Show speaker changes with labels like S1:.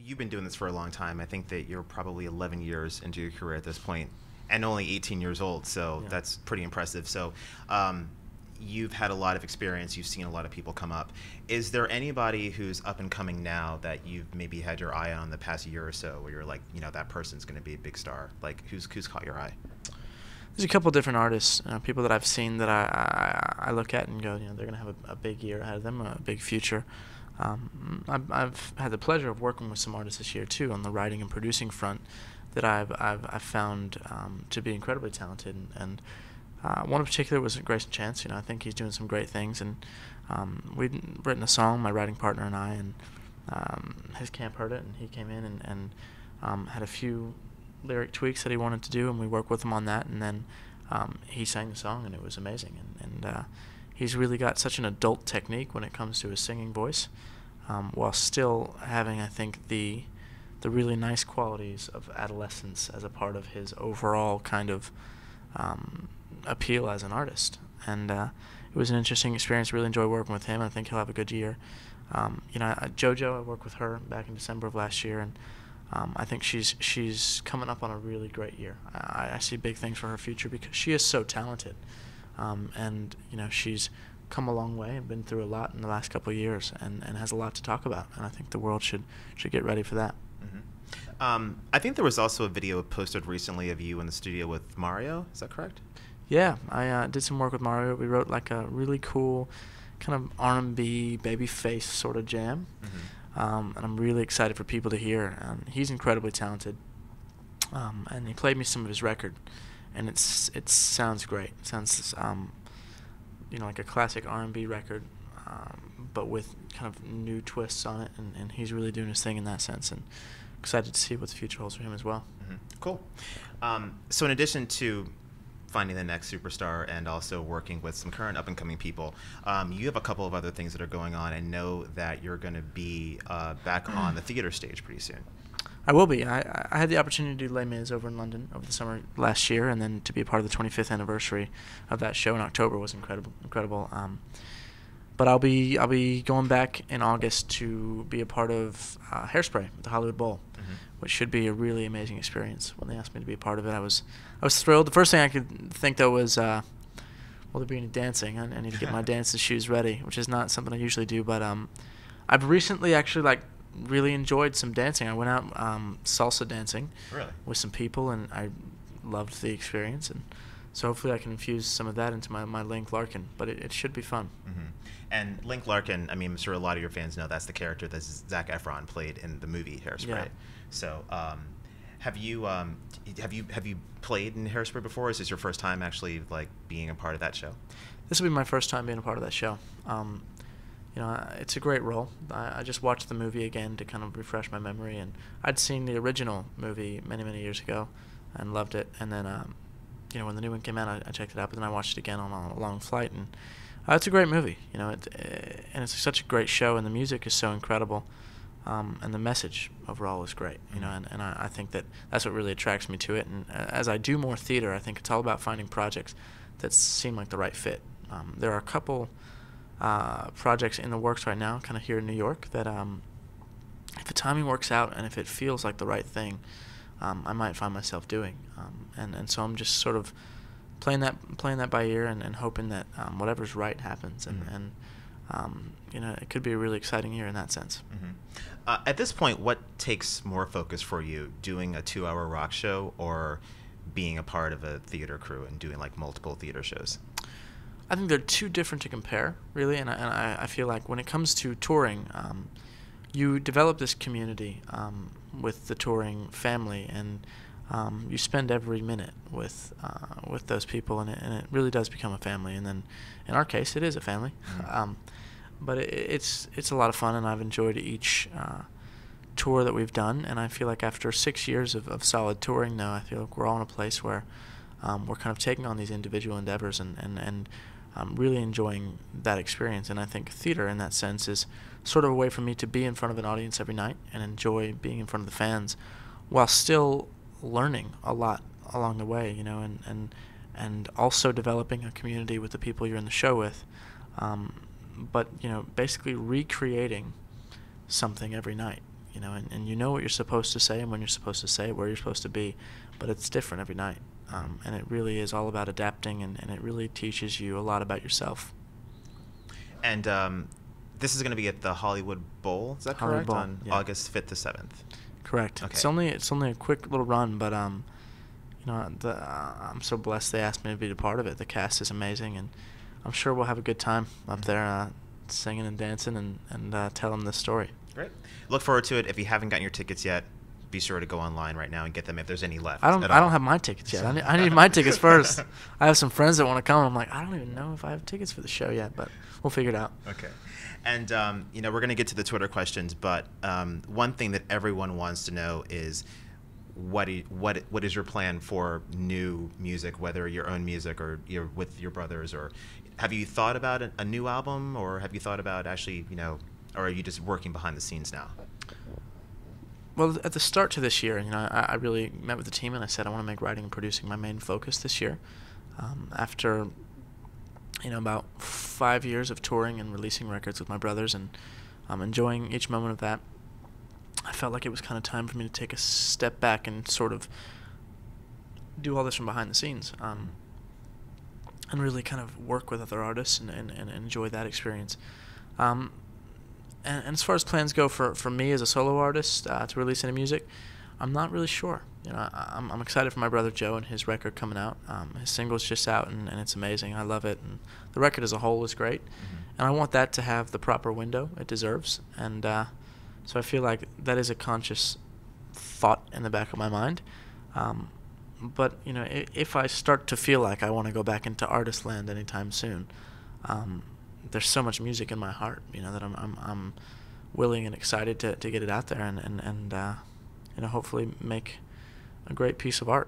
S1: you've been doing this for a long time. I think that you're probably 11 years into your career at this point, and only 18 years old. So
S2: Yeah.
S1: that's pretty impressive. So you've had a lot of experience. You've seen a lot of people come up. Is there anybody who's up and coming now that you've maybe had your eye on the past year or so, where you're like, that person's going to be a big star? Like, who's caught your eye?
S2: There's a couple different artists, people that I've seen that I look at and go, they're going to have a big year ahead of them, a big future. I've had the pleasure of working with some artists this year too on the writing and producing front that I've found to be incredibly talented, and one in particular was Greyson Chance. I think he's doing some great things, and we'd written a song, my writing partner and I, and his camp heard it, and he came in and had a few lyric tweaks that he wanted to do, and we worked with him on that, and then he sang the song, and it was amazing. And he's really got such an adult technique when it comes to his singing voice, while still having, I think, the really nice qualities of adolescence as a part of his overall kind of appeal as an artist. And it was an interesting experience. Really enjoyed working with him. I think he'll have a good year. JoJo, I worked with her back in December of last year, and I think she's coming up on a really great year. I see big things for her future because she is so talented, and she's come a long way and been through a lot in the last couple of years, and has a lot to talk about. And I think the world should get ready for that.
S1: Mm-hmm. I think there was also a video posted recently of you in the studio with Mario. Is that correct?
S2: Yeah, I did some work with Mario. We wrote like a really cool kind of R&B baby face sort of jam.
S1: Mm-hmm.
S2: And I'm really excited for people to hear. He's incredibly talented, and he played me some of his record, and it sounds great. It sounds like a classic R&B record, but with kind of new twists on it, and he's really doing his thing in that sense, and excited to see what the future holds for him as well.
S1: Mm-hmm. Cool. So in addition to finding the next superstar and also working with some current up-and-coming people, you have a couple of other things that are going on, and know that you're going to be back on the theater stage pretty soon.
S2: I will be. I had the opportunity to do Les Mis over in London over the summer last year, and then to be a part of the 25th anniversary of that show in October was incredible. But I'll be going back in August to be a part of Hairspray at the Hollywood Bowl, mm-hmm. which should be a really amazing experience. When they asked me to be a part of it, I was thrilled. The first thing I could think though was, will there be any dancing? I need to get my dancing shoes ready, which is not something I usually do. But I've recently actually really enjoyed some dancing. I went out salsa dancing with some people, and I loved the experience. And so hopefully I can infuse some of that into my Link Larkin. But it should be fun.
S1: Mm-hmm. And Link Larkin, I mean, I'm sure a lot of your fans know that's the character that Zac Efron played in the movie Hairspray.
S2: Yeah.
S1: So have you played in Hairspray before? Is this your first time actually being a part of that show?
S2: This will be my first time being a part of that show. It's a great role. I just watched the movie again to kind of refresh my memory, and I'd seen the original movie many years ago and loved it. And then, when the new one came out, I checked it out, but then I watched it again on a long flight, and it's a great movie. And it's such a great show, and the music is so incredible, and the message overall is great. And I think that's what really attracts me to it. And as I do more theater, I think it's all about finding projects that seem like the right fit. There are a couple projects in the works right now, kind of here in New York, that if the timing works out and if it feels like the right thing, I might find myself doing. And so I'm just sort of playing that by ear and hoping that whatever's right happens. And it could be a really exciting year in that sense.
S1: Mm-hmm. At this point, what takes more focus for you, doing a 2-hour rock show or being a part of a theater crew and doing multiple theater shows?
S2: I think they're too different to compare, really, and I feel like when it comes to touring, you develop this community with the touring family, and you spend every minute with those people, and it really does become a family. And then, in our case, it is a family, but it's a lot of fun, and I've enjoyed each tour that we've done. And I feel like after 6 years of solid touring now, I feel like we're all in a place where we're kind of taking on these individual endeavors and really enjoying that experience. And I think theater in that sense is sort of a way for me to be in front of an audience every night and enjoy being in front of the fans while still learning a lot along the way, and also developing a community with the people you're in the show with, but basically recreating something every night, you know, and you know what you're supposed to say and when you're supposed to say it, where you're supposed to be, but it's different every night. And it really is all about adapting, and it really teaches you a lot about yourself.
S1: And this is going to be at the Hollywood Bowl, is that correct?
S2: Bowl,
S1: On August 5th to 7th.
S2: Correct.
S1: Okay.
S2: It's only a quick little run, but you know, I'm so blessed they asked me to be a part of it. The cast is amazing, and I'm sure we'll have a good time up there singing and dancing and telling this story.
S1: Great. Look forward to it. If you haven't gotten your tickets yet, be sure to go online right now and get them if there's any left.
S2: I don't have my tickets yet. I need my tickets first. I have some friends that want to come, and I'm like, I don't even know if I have tickets for the show yet, but we'll figure it out.
S1: Okay. And you know, we're going to get to the Twitter questions, but one thing that everyone wants to know is what is your plan for new music, whether your own music or you're with your brothers, or have you thought about a new album, or have you thought about actually, you know, or are you just working behind the scenes now?
S2: Well, at the start to this year, you know, I really met with the team and I said I want to make writing and producing my main focus this year. After, you know, about 5 years of touring and releasing records with my brothers and enjoying each moment of that, I felt like it was kind of time for me to take a step back and sort of do all this from behind the scenes, and really kind of work with other artists and enjoy that experience. And as far as plans go for me as a solo artist to release any music, I'm not really sure. You know, I'm excited for my brother Joe and his record coming out. His single's just out, and it's amazing. I love it, and the record as a whole is great. And I want that to have the proper window it deserves. And so I feel like that is a conscious thought in the back of my mind. But you know, if I start to feel like I want to go back into artist land anytime soon, there's so much music in my heart, you know, that I'm willing and excited to get it out there and you know, hopefully make a great piece of art.